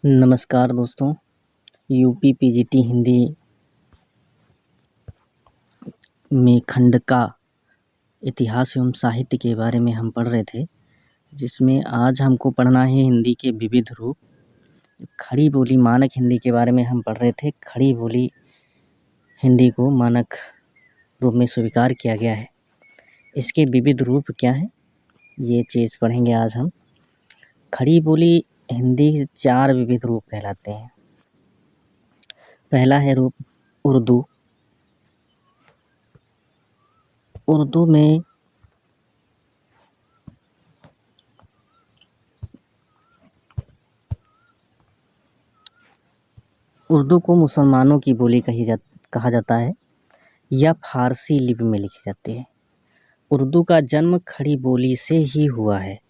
नमस्कार दोस्तों। UP PGT Hindi में खंड का इतिहास एवं साहित्य के बारे में हम पढ़ रहे थे, जिसमें आज हमको पढ़ना है हिंदी के विविध रूप। खड़ी बोली मानक हिंदी के बारे में हम पढ़ रहे थे। खड़ी बोली हिंदी को मानक रूप में स्वीकार किया गया है। इसके विविध रूप क्या हैं, ये चीज़ पढ़ेंगे आज हम। खड़ी बोली हिंदी के 4 विविध रूप कहलाते हैं। पहला है रूप उर्दू। उर्दू में उर्दू को मुसलमानों की बोली कहा जाता है या फारसी लिपि में लिखी जाती है। उर्दू का जन्म खड़ी बोली से ही हुआ है।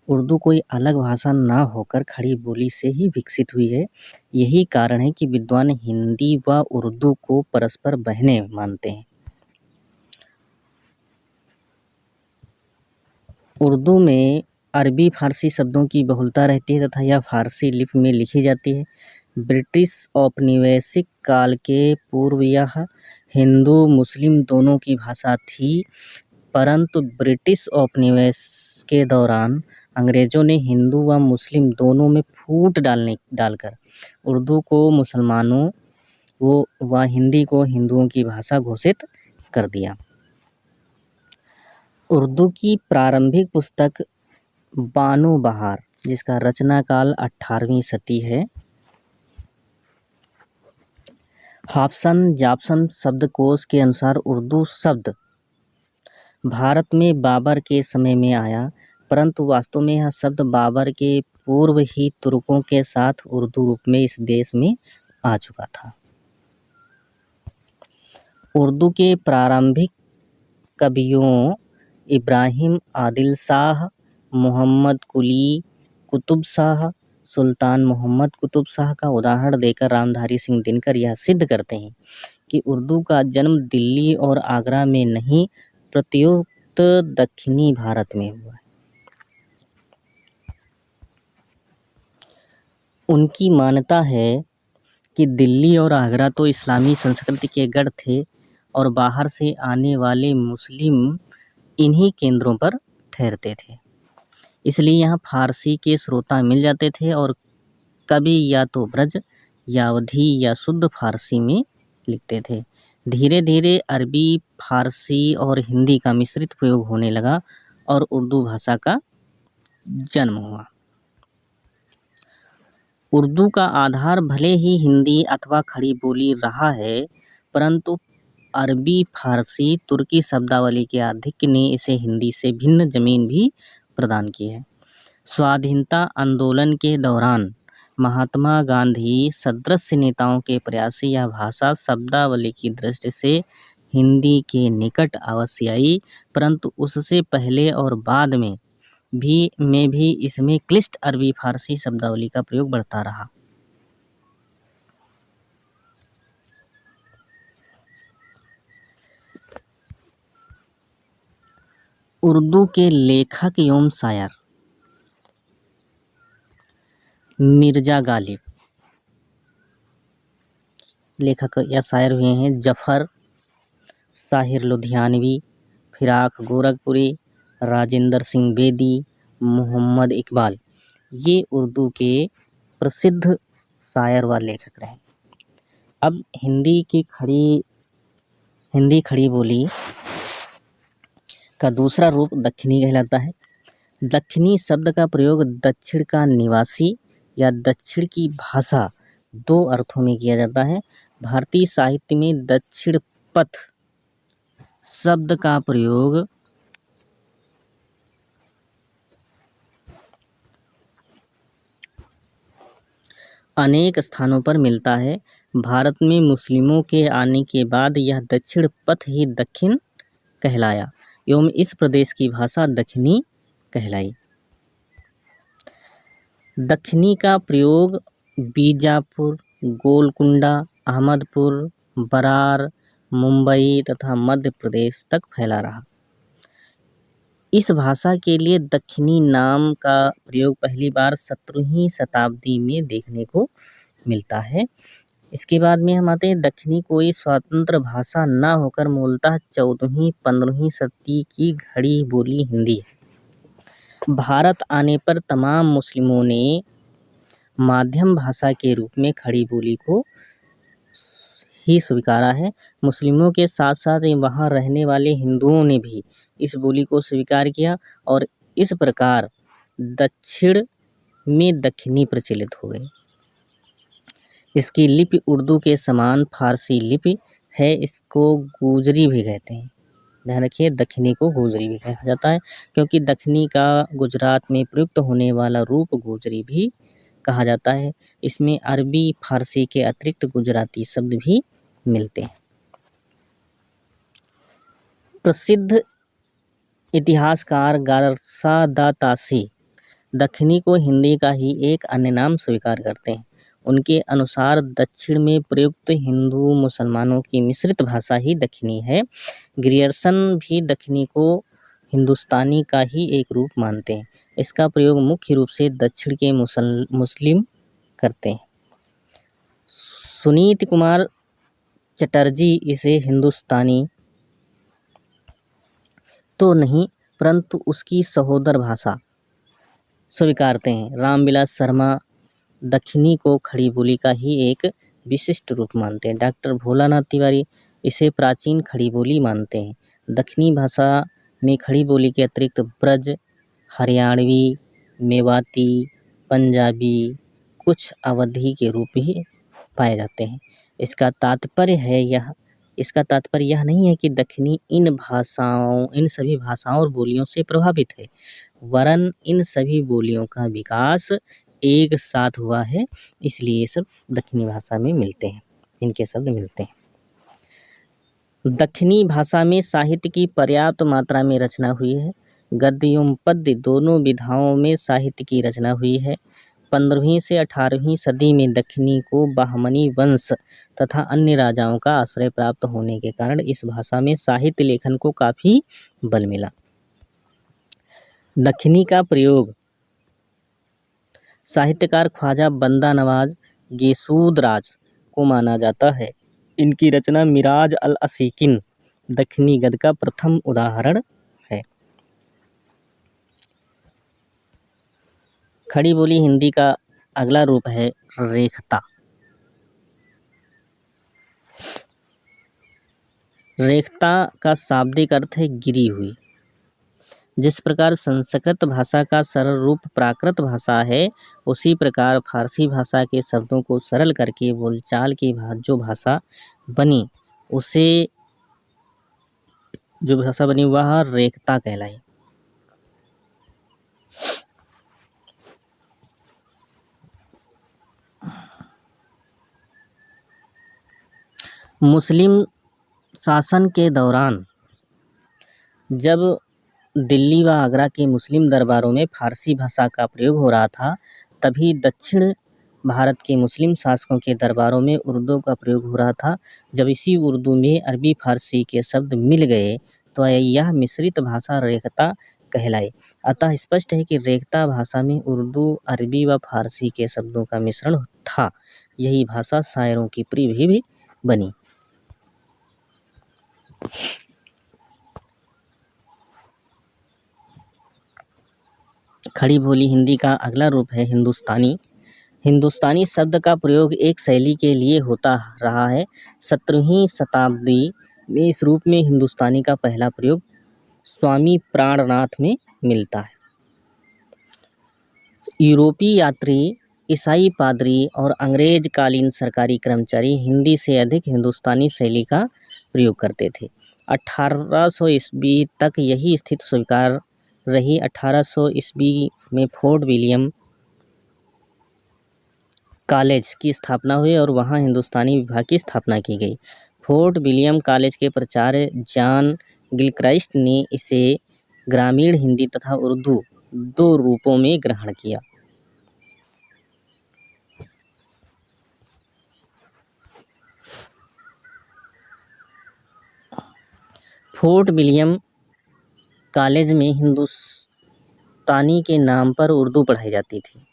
उर्दू कोई अलग भाषा ना होकर खड़ी बोली से ही विकसित हुई है। यही कारण है कि विद्वान हिंदी व उर्दू को परस्पर बहनें मानते हैं। उर्दू में अरबी फारसी शब्दों की बहुलता रहती है तथा यह फारसी लिपि में लिखी जाती है। ब्रिटिश औपनिवेशिक काल के पूर्व यह हिंदू मुस्लिम दोनों की भाषा थी, परंतु ब्रिटिश उपनिवेश के दौरान अंग्रेज़ों ने हिंदू व मुस्लिम दोनों में फूट डालकर उर्दू को मुसलमानों व हिंदी को हिंदुओं की भाषा घोषित कर दिया। उर्दू की प्रारंभिक पुस्तक बानो बहार, जिसका रचना काल 18वीं सदी है। हाफसन जाफसन शब्दकोश के अनुसार उर्दू शब्द भारत में बाबर के समय में आया, परंतु वास्तव में यह शब्द बाबर के पूर्व ही तुर्कों के साथ उर्दू रूप में इस देश में आ चुका था। उर्दू के प्रारंभिक कवियों इब्राहिम आदिल शाह, मोहम्मद कुली कुतुब शाह, सुल्तान मोहम्मद कुतुब शाह का उदाहरण देकर रामधारी सिंह दिनकर यह सिद्ध करते हैं कि उर्दू का जन्म दिल्ली और आगरा में नहीं, प्रत्युत दक्षिणी भारत में हुआ है। उनकी मान्यता है कि दिल्ली और आगरा तो इस्लामी संस्कृति के गढ़ थे और बाहर से आने वाले मुस्लिम इन्हीं केंद्रों पर ठहरते थे, इसलिए यहाँ फारसी के श्रोता मिल जाते थे और कवि या तो ब्रज या अवधी या शुद्ध फारसी में लिखते थे। धीरे धीरे अरबी, फारसी और हिंदी का मिश्रित प्रयोग होने लगा और उर्दू भाषा का जन्म हुआ। उर्दू का आधार भले ही हिंदी अथवा खड़ी बोली रहा है, परंतु अरबी, फारसी, तुर्की शब्दावली के आधिक्य ने इसे हिंदी से भिन्न जमीन भी प्रदान की है। स्वाधीनता आंदोलन के दौरान महात्मा गांधी सदृश नेताओं के प्रयास से यह भाषा शब्दावली की दृष्टि से हिंदी के निकट अवश्य आई, परंतु उससे पहले और बाद में भी इसमें क्लिष्ट अरबी फारसी शब्दावली का प्रयोग बढ़ता रहा। उर्दू के लेखक एवं शायर मिर्जा गालिब लेखक या शायर हुए हैं। जफ़र, साहिर लुधियानवी, फिराक गोरखपुरी, राजेंद्र सिंह बेदी, मोहम्मद इकबाल, ये उर्दू के प्रसिद्ध शायर व लेखक रहे। अब हिंदी खड़ी बोली का दूसरा रूप दक्षिणी कहलाता है। दक्षिणी शब्द का प्रयोग दक्षिण का निवासी या दक्षिण की भाषा 2 अर्थों में किया जाता है। भारतीय साहित्य में दक्षिण पथ शब्द का प्रयोग अनेक स्थानों पर मिलता है। भारत में मुस्लिमों के आने के बाद यह दक्षिण पथ ही दक्षिण कहलाया एवं इस प्रदेश की भाषा दक्षिणी कहलाई। दक्षिणी का प्रयोग बीजापुर, गोलकुंडा, अहमदपुर, बरार, मुंबई तथा मध्य प्रदेश तक फैला रहा। इस भाषा के लिए दक्षिणी नाम का प्रयोग पहली बार 17वीं शताब्दी में देखने को मिलता है। इसके बाद में हम आते हैं, दक्षिणी कोई स्वतंत्र भाषा न होकर मूलतः 14वीं-15वीं सदी की घड़ी बोली हिंदी है। भारत आने पर तमाम मुस्लिमों ने माध्यम भाषा के रूप में खड़ी बोली को ही स्वीकारा है। मुस्लिमों के साथ साथ वहाँ रहने वाले हिंदुओं ने भी इस बोली को स्वीकार किया और इस प्रकार दक्षिण में दक्षिणी प्रचलित हो गई। इसकी लिपि उर्दू के समान फारसी लिपि है। इसको गुजरी भी कहते हैं। ध्यान रखिए, दक्षिणी को गुजरी भी कहा जाता है, क्योंकि दक्षिणी का गुजरात में प्रयुक्त होने वाला रूप गुजरी भी कहा जाता है। इसमें अरबी फारसी के अतिरिक्त गुजराती शब्द भी मिलते हैं। प्रसिद्ध इतिहासकार गारसादातासी दक्षिणी को हिंदी का ही एक अन्य नाम स्वीकार करते हैं। उनके अनुसार दक्षिण में प्रयुक्त हिंदू मुसलमानों की मिश्रित भाषा ही दक्षिणी है। ग्रियर्सन भी दक्षिणी को हिंदुस्तानी का ही एक रूप मानते हैं। इसका प्रयोग मुख्य रूप से दक्षिण के मुस्लिम करते हैं। सुनीत कुमार चटर्जी इसे हिंदुस्तानी तो नहीं, परंतु उसकी सहोदर भाषा स्वीकारते हैं। रामविलास शर्मा दक्षिणी को खड़ी बोली का ही एक विशिष्ट रूप मानते हैं। डॉक्टर भोलानाथ तिवारी इसे प्राचीन खड़ी बोली मानते हैं। दक्षिणी भाषा में खड़ी बोली के अतिरिक्त ब्रज, हरियाणवी, मेवाती, पंजाबी, कुछ अवधी के रूप भी पाए जाते हैं। इसका तात्पर्य यह नहीं है कि दक्षिणी इन सभी भाषाओं और बोलियों से प्रभावित है, वरन इन सभी बोलियों का विकास एक साथ हुआ है, इसलिए ये सब दक्षिणी भाषा में मिलते हैं, इनके शब्द मिलते हैं। दक्षिणी भाषा में साहित्य की पर्याप्त मात्रा में रचना हुई है। गद्य एवं पद्य दोनों विधाओं में साहित्य की रचना हुई है। 15वीं से 18वीं सदी में दक्षिणी को बहमनी वंश तथा अन्य राजाओं का आश्रय प्राप्त होने के कारण इस भाषा में साहित्य लेखन को काफ़ी बल मिला। दक्षिणी का प्रयोग साहित्यकार ख्वाजा बंदा नवाज गेसूदराज को माना जाता है। इनकी रचना मिराज अल असीकिन दक्षिणी गद्य का प्रथम उदाहरण है। खड़ी बोली हिंदी का अगला रूप है रेखता। रेखता का शाब्दिक अर्थ है गिरी हुई। जिस प्रकार संस्कृत भाषा का सरल रूप प्राकृत भाषा है, उसी प्रकार फारसी भाषा के शब्दों को सरल करके बोलचाल की जो भाषा बनी वह रेखता कहलाई। मुस्लिम शासन के दौरान जब दिल्ली व आगरा के मुस्लिम दरबारों में फारसी भाषा का प्रयोग हो रहा था, तभी दक्षिण भारत के मुस्लिम शासकों के दरबारों में उर्दू का प्रयोग हो रहा था। जब इसी उर्दू में अरबी फारसी के शब्द मिल गए तो यह मिश्रित भाषा रेखता कहलाई। अतः स्पष्ट है कि रेखता भाषा में उर्दू, अरबी व फारसी के शब्दों का मिश्रण था। यही भाषा शायरों की प्रिय भी बनी। खड़ी बोली हिंदी का अगला रूप है हिंदुस्तानी। हिंदुस्तानी शब्द का प्रयोग एक शैली के लिए होता रहा है। 17वीं शताब्दी में इस रूप में हिंदुस्तानी का पहला प्रयोग स्वामी प्राणनाथ में मिलता है। यूरोपीय यात्री, ईसाई पादरी और अंग्रेज कालीन सरकारी कर्मचारी हिंदी से अधिक हिंदुस्तानी शैली का प्रयोग करते थे। 1800 ईस्वी तक यही स्थिति स्वीकार रही। 1800 ईस्वी में फोर्ट विलियम कॉलेज की स्थापना हुई और वहाँ हिंदुस्तानी विभाग की स्थापना की गई। फोर्ट विलियम कॉलेज के प्राचार्य जॉन गिलक्राइस्ट ने इसे ग्रामीण हिंदी तथा उर्दू दो रूपों में ग्रहण किया। फोर्ट विलियम कॉलेज में हिंदुस्तानी के नाम पर उर्दू पढ़ाई जाती थी।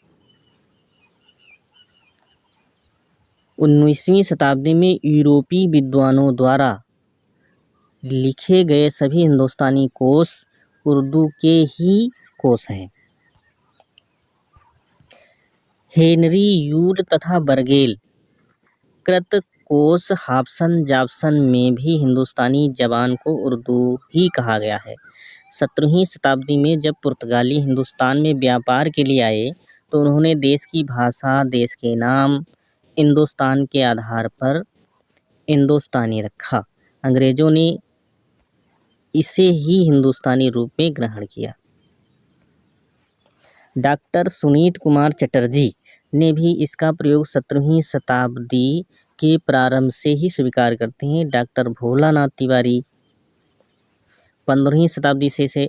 19वीं शताब्दी में यूरोपीय विद्वानों द्वारा लिखे गए सभी हिंदुस्तानी कोश उर्दू के ही कोश हैं। हेनरी यूड तथा बर्गेल कृत कोश हॉब्सन जॉब्सन में भी हिंदुस्तानी ज़बान को उर्दू ही कहा गया है। 17वीं शताब्दी में जब पुर्तगाली हिंदुस्तान में व्यापार के लिए आए तो उन्होंने देश की भाषा, देश के नाम हिंदुस्तान के आधार पर हिंदुस्तानी रखा। अंग्रेज़ों ने इसे ही हिंदुस्तानी रूप में ग्रहण किया। डॉक्टर सुनीत कुमार चटर्जी ने भी इसका प्रयोग 17वीं शताब्दी के प्रारंभ से ही स्वीकार करते हैं। डॉक्टर भोलानाथ तिवारी 15वीं शताब्दी से इसे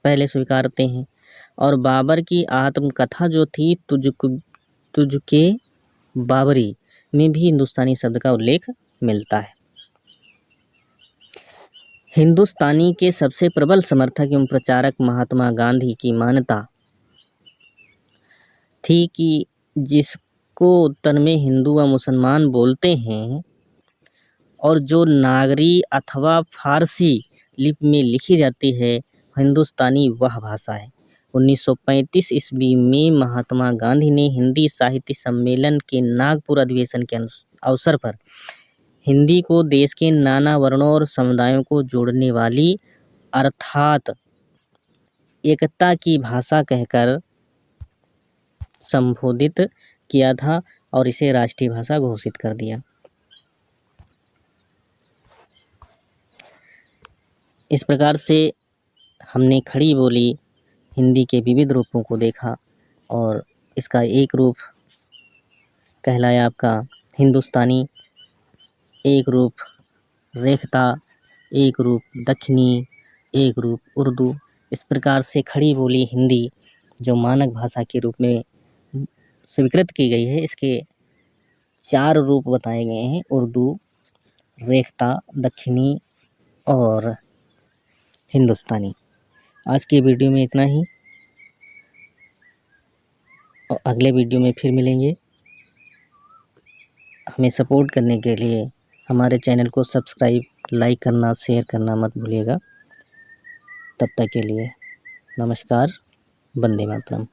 पहले स्वीकारते हैं। और बाबर की आत्मकथा जो थी तुझके बाबरी में भी हिंदुस्तानी शब्द का उल्लेख मिलता है। हिंदुस्तानी के सबसे प्रबल समर्थक एवं प्रचारक महात्मा गांधी की मान्यता थी कि जिसको उत्तर में हिंदू व मुसलमान बोलते हैं और जो नागरी अथवा फारसी लिपि में लिखी जाती है हिंदुस्तानी वह भाषा है। 1935 ईस्वी में महात्मा गांधी ने हिंदी साहित्य सम्मेलन के नागपुर अधिवेशन के अवसर पर हिंदी को देश के नाना वर्णों और समुदायों को जोड़ने वाली अर्थात एकता की भाषा कहकर संबोधित किया था और इसे राष्ट्रीय भाषा घोषित कर दिया। इस प्रकार से हमने खड़ी बोली हिंदी के विविध रूपों को देखा और इसका एक रूप कहलाया आपका हिंदुस्तानी, एक रूप रेखता, एक रूप दक्षिणी, एक रूप उर्दू। इस प्रकार से खड़ी बोली हिंदी जो मानक भाषा के रूप में स्वीकृत की गई है, इसके 4 रूप बताए गए हैं: उर्दू, रेखता, दक्षिणी और हिंदुस्तानी। आज के वीडियो में इतना ही और अगले वीडियो में फिर मिलेंगे। हमें सपोर्ट करने के लिए हमारे चैनल को सब्सक्राइब, लाइक करना, शेयर करना मत भूलिएगा। तब तक के लिए नमस्कार। वंदे मातरम।